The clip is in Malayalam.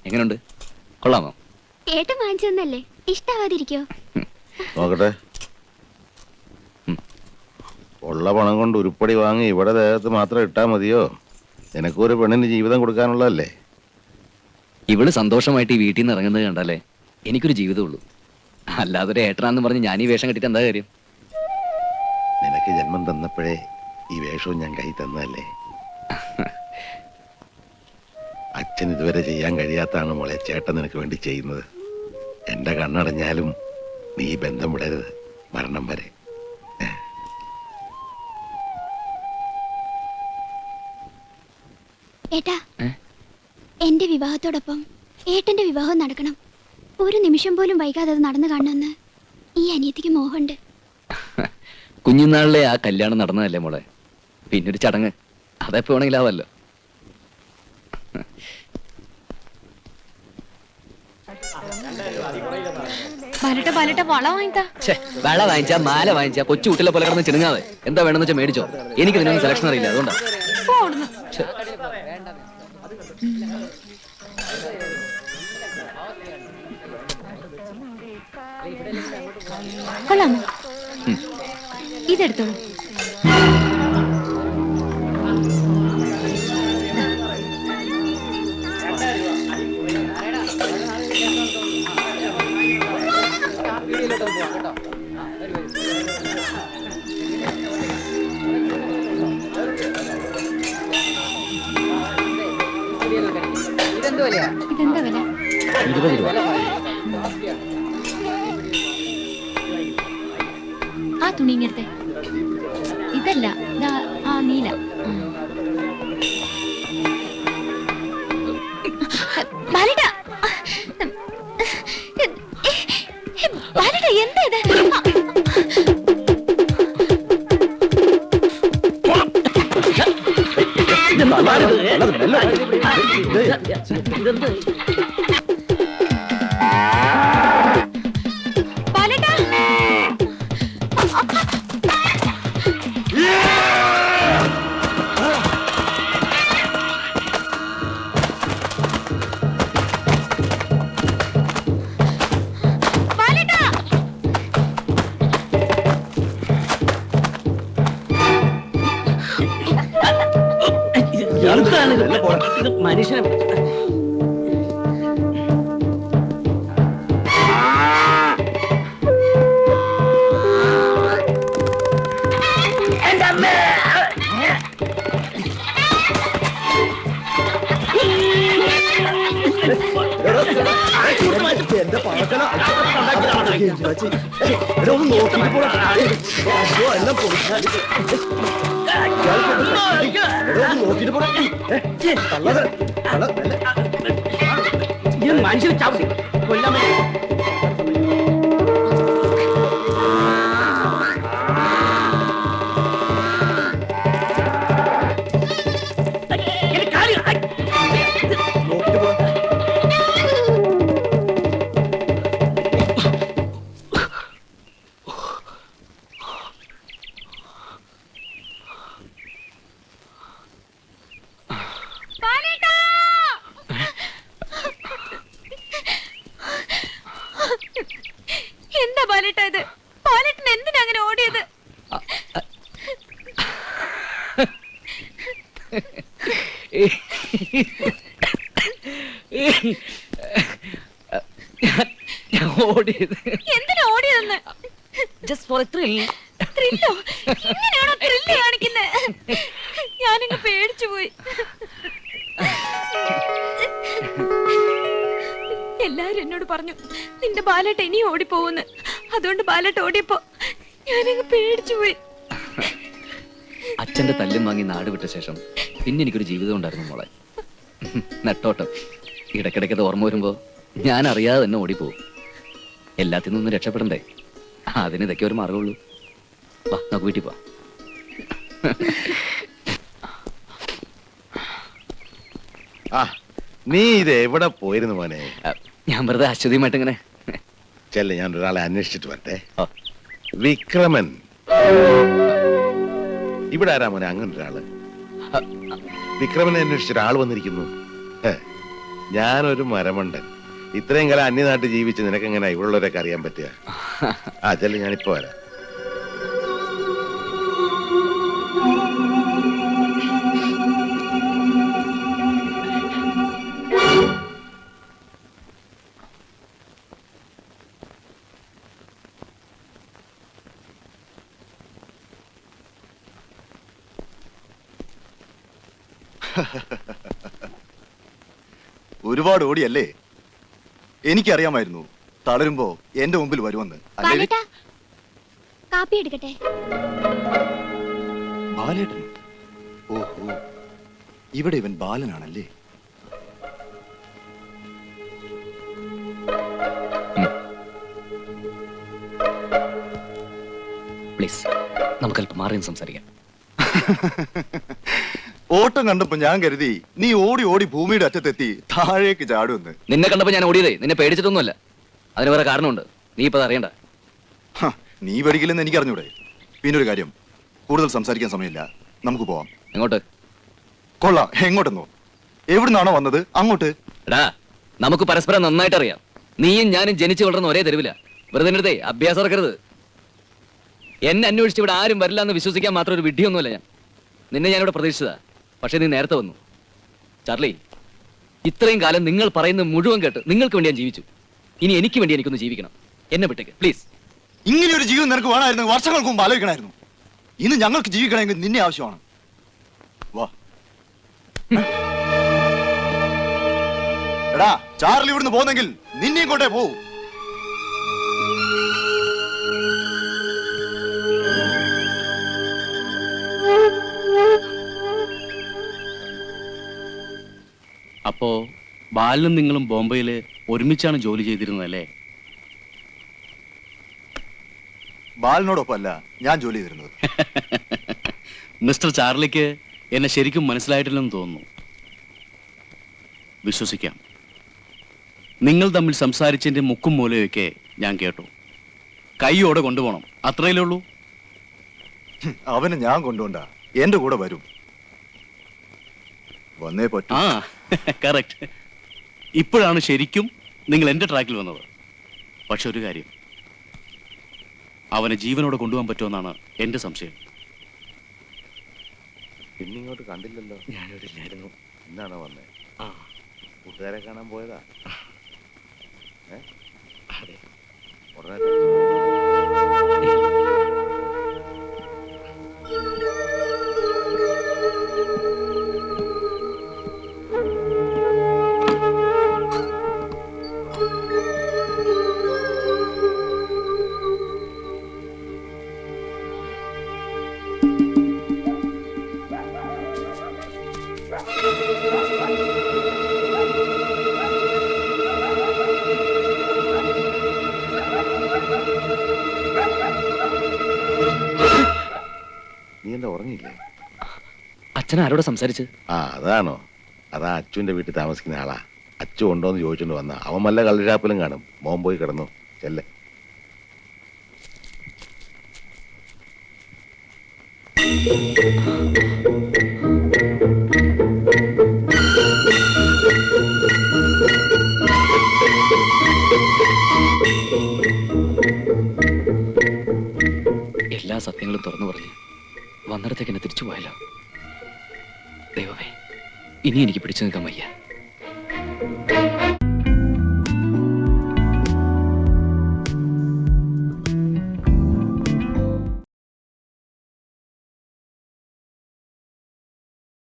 എങ്ങനെയുണ്ട്? കൊള്ളാമോ? ഏട്ടൻ വാങ്ങിച്ചതല്ലേ, ഇഷ്ടാവാതിരിക്കോ? നോക്കട്ടെ. ഉള്ള പണം കൊണ്ട് ഉരുപ്പടി വാങ്ങി ഇവിടെ ദേഹത്ത് മാത്രം ഇട്ടാ മതിയോ? നിനക്കൊരു പെണ്ണിന് ജീവിതം കൊടുക്കാനുള്ളതല്ലേ? ഇവള് സന്തോഷമായിട്ട് ഈ വീട്ടിൽ നിന്ന് ഇറങ്ങുന്നത് കണ്ടല്ലേ എനിക്കൊരു ജീവിതമുള്ളൂ. അല്ലാതെ ഒരു ഏട്ടനാന്ന് പറഞ്ഞ് ഞാൻ ഈ വേഷം കെട്ടിട്ട് എന്താ കാര്യം? നിനക്ക് ജന്മം തന്നപ്പോഴേ ഈ വേഷവും ഞാൻ കൈ തന്നല്ലേ. അച്ഛൻ ഇതുവരെ ചെയ്യാൻ കഴിയാത്താണ് മോളെ ചേട്ടൻ നിനക്ക് വേണ്ടി ചെയ്യുന്നത്. എന്റെ കണ്ണടഞ്ഞാലും നീ ബന്ധം വിടരുത്, മരണം വരെ. ഏട്ടാ, എന്റെ വിവാഹത്തോടൊപ്പം ഏട്ടന്റെ വിവാഹം നടക്കണം. ഒരു നിമിഷം പോലും വൈകാതെ അത് നടന്നു കാണണമെന്ന് ഈ അനിയത്തിക്ക് മോഹമുണ്ട്. കുഞ്ഞുനാളിലെ ആ കല്യാണം നടന്നതല്ലേ മോളെ, പിന്നൊരു ചടങ്ങ് അതെപ്പോ വേണമെങ്കിലാവല്ലോ. വള വാങ്ങിച്ചാ മാല വാങ്ങിച്ചാ കൊച്ചു കുട്ടിലെ പോലെ കിടന്ന് ചിണുങ്ങാതെ. എന്താ വേണമെന്ന് വെച്ചാൽ മേടിച്ചോ. എനിക്ക് ഇതിനൊന്നും സെലക്ഷൻ അറിയില്ല, അതുകൊണ്ടാ. കൊള്ളാമോ? ഇതെടുത്തോളൂ. ഇതെന്താ വില? 20 രൂപ. ആ തുണി ഇങ്ങനത്തെ ഇതല്ല, ആ നീല. എന്താ ഇത്? മനുഷ്യനെ മനുഷ്യനെ ചാവി കൊല്ലാൻ എന്താ ബാലേട്ടാ ഇത്? ബാലേട്ടൻ എന്തിനാ അങ്ങനെ ഓടിയത്? എന്തിനാ ഓടിയതെന്ന്? Just for a thrill. ത്രില്ലോ? ഇങ്ങനെയാണോ ത്രില്ല് കാണിക്കുന്നത്? ഞാനിങ്ങ് പേടിച്ചു പോയി. എല്ലാരും എന്നോട് പറഞ്ഞു നിന്റെ ബാലേട്ട ഇനി ഓടിപ്പോവുന്ന്. അതുകൊണ്ട് ബാലേട്ട ഓടിയപ്പോ ഞാനങ്ങ് പേടിച്ചു പോയി. അച്ഛന്റെ തല്ലും വാങ്ങി നാട് വിട്ട ശേഷം പിന്നെ എനിക്കൊരു ജീവിതം ഉണ്ടായിരുന്നു മോളെ. നെട്ടോട്ടം. ഇടയ്ക്കിടയ്ക്കത് ഓർമ്മ വരുമ്പോ ഞാൻ അറിയാതെ തന്നെ ഓടിപ്പോവും. എല്ലാത്തിൽ നിന്നും രക്ഷപ്പെടണ്ടേ? അതിന് ഇതൊക്കെ ഒരു മാർഗമുള്ളൂ. വാ, നമുക്ക് വീട്ടിൽ പോവാം. നീ ഇത് എവിടെ പോയിരുന്നു മോനെ? ഞാൻ വെറുതെ അശ്വതിയുമായിട്ട് ഇങ്ങനെ ചെല്ല, ഞാൻ ഒരാളെ അന്വേഷിച്ചിട്ട് വരട്ടെ. വിക്രമൻ ഇവിടെ ആരാ മോനെ? അങ്ങനെ ഒരാള് വിക്രമനെ അന്വേഷിച്ച ഒരാൾ വന്നിരിക്കുന്നു. ഞാനൊരു മരമണ്ടൻ. ഇത്രയും കാലം അന്യനാട്ടിൽ ജീവിച്ച് നിനക്കെങ്ങനെ ഇവിടെയുള്ളവരൊക്കെ അറിയാൻ പറ്റുക? ആ ചെല്ലു, ഞാനിപ്പോ വരാം. ഒരുപാട് ഓടിയല്ലേ? എനിക്കറിയാമായിരുന്നു തളരുമ്പോ എന്റെ മുമ്പിൽ വരുമെന്ന്. അല്ലേ ബാലേട്ടാ, കാപ്പി എടുക്കട്ടെ? ബാലേട്ടൻ? ഓഹോ, ഇവിടെ ഇവൻ ബാലനാണല്ലേ? പ്ലീസ്, നമുക്കല്പം മാറി നിന്ന് സംസാരിക്കാം. ഓട്ടം കണ്ടപ്പോ ഞാൻ കരുതി നീ ഓടി ഓടി ഭൂമിയുടെ അറ്റത്തെത്തി താഴേക്ക് ചാടുമെന്ന്. നിന്നെ കണ്ടപ്പോ ഞാൻ ഓടിയതേ നിന്നെ പേടിച്ചിട്ടൊന്നുമല്ല. അതിന് വേറെ കാരണമുണ്ട്, നീ ഇപ്പൊ അറിയണ്ട. ഹ, നീ പഠിക്കില്ലെന്ന് എനിക്കറിഞ്ഞൂടെ? പിന്നെ ഒരു കാര്യം, കൂടുതൽ സംസാരിക്കാൻ സമയമില്ല, നമുക്ക് പോവാം. എങ്ങോട്ട്? കൊള്ളാം. എങ്ങോട്ടെന്നോ? എവിടുന്നാണോ വന്നത് അങ്ങോട്ട്. എടാ, നമുക്ക് പരസ്പരം നന്നായിട്ട് അറിയാം. നീയും ഞാനും ജനിച്ചു വളർന്ന ഒരേ തെരുവില. വെറുതെ എടുത്തേ അഭ്യാസം ഇറക്കരുത്. എന്നെ അന്വേഷിച്ച് ഇവിടെ ആരും വരില്ല എന്ന് വിശ്വസിക്കാൻ മാത്രം ഒരു വിഡ്ഢിയൊന്നുമല്ല ഞാൻ. നിന്നെ ഞാനിവിടെ പ്രതീക്ഷിച്ചതാ, പക്ഷെ നീ നേരത്തെ വന്നു. ചാർലി, ഇത്രയും കാലം നിങ്ങൾ പറയുന്നത് മുഴുവൻ കേട്ട് നിങ്ങൾക്ക് വേണ്ടി ഞാൻ ജീവിച്ചു. ഇനി എനിക്ക് വേണ്ടി എനിക്കൊന്ന് ജീവിക്കണം. എന്നെ വിട്ടേക്ക് പ്ലീസ്. ഇങ്ങനെ ഒരു ജീവിതം നിനക്ക് വേണമായിരുന്നു വർഷങ്ങൾക്ക് മുമ്പ് ആലോചിക്കണമായിരുന്നു. ഇന്ന് ഞങ്ങൾക്ക് ജീവിക്കണമെങ്കിൽ നിന്നെ ആവശ്യമാണ്. വാ. എടാ, ചാർലി ഇവിടുന്ന് പോന്നെങ്കിൽ നിന്നെയും കൊണ്ടേ പോവും. അപ്പോ ബാലനും നിങ്ങളും ബോംബെയിൽ ഒരുമിച്ചാണ് ജോലി ചെയ്തിരുന്നതല്ലേ? ബാലിനോടൊപ്പമല്ല ഞാൻ ജോലി ചെയ്തിരുന്നത്. മിസ്റ്റർ ചാർലിക്ക് എന്നെ ശരിക്കും മനസ്സിലായിട്ടില്ലെന്ന് തോന്നുന്നു. വിശ്വസിക്കാം. നിങ്ങൾ തമ്മിൽ സംസാരിച്ചതിന്റെ മുക്കും മൂലയൊക്കെ ഞാൻ കേട്ടു. കൈയോടെ കൊണ്ടുപോകണം, അത്രയല്ലേ ഉള്ളൂ. അവനെ ഞാൻ കൊണ്ടുപോണ്ട, എന്റെ കൂടെ വരും. വന്നേ പറ്റൂ. ആ, കറക്റ്റ്. ഇപ്പോഴാണ് ശരിക്കും നിങ്ങൾ എന്റെ ട്രാക്കിൽ വന്നത്. പക്ഷെ ഒരു കാര്യം, അവനെ ജീവനോടെ കൊണ്ടുപോകാൻ പറ്റുമെന്നാണ് എന്റെ സംശയം. പിന്നിങ്ങോട്ട് കണ്ടില്ലല്ലോ. ഞാനിവിടില്ലായിരുന്നു. ഇന്നാണോ വന്നേ? ആ, കൂട്ടുകാരെ കാണാൻ പോയതാ? അതെ. ഉടനെ നീ എന്താ ഉറങ്ങിയില്ലേ? അച്ഛൻ ആരോട് സംസാരിച്ച്? ആ, അതാണോ? അതാ അച്ചുവിന്റെ വീട്ടിൽ താമസിക്കുന്ന ആളാ. അച്ചു ഉണ്ടോന്ന് ചോദിച്ചോണ്ട് വന്ന. അവൻ വല്ല കള്ളുഷാപ്പിലും കാണും. മോൻ പോയി കിടന്നു. ചെല്ലേ. എല്ലാ സത്യങ്ങളും തുറന്നു പറഞ്ഞ് വന്നിടത്തേക്ക് എന്നെ തിരിച്ചു പോയല്ലോ. ദൈവമേ, ഇനി എനിക്ക് പിടിച്ചു നിൽക്കാൻ വയ്യ.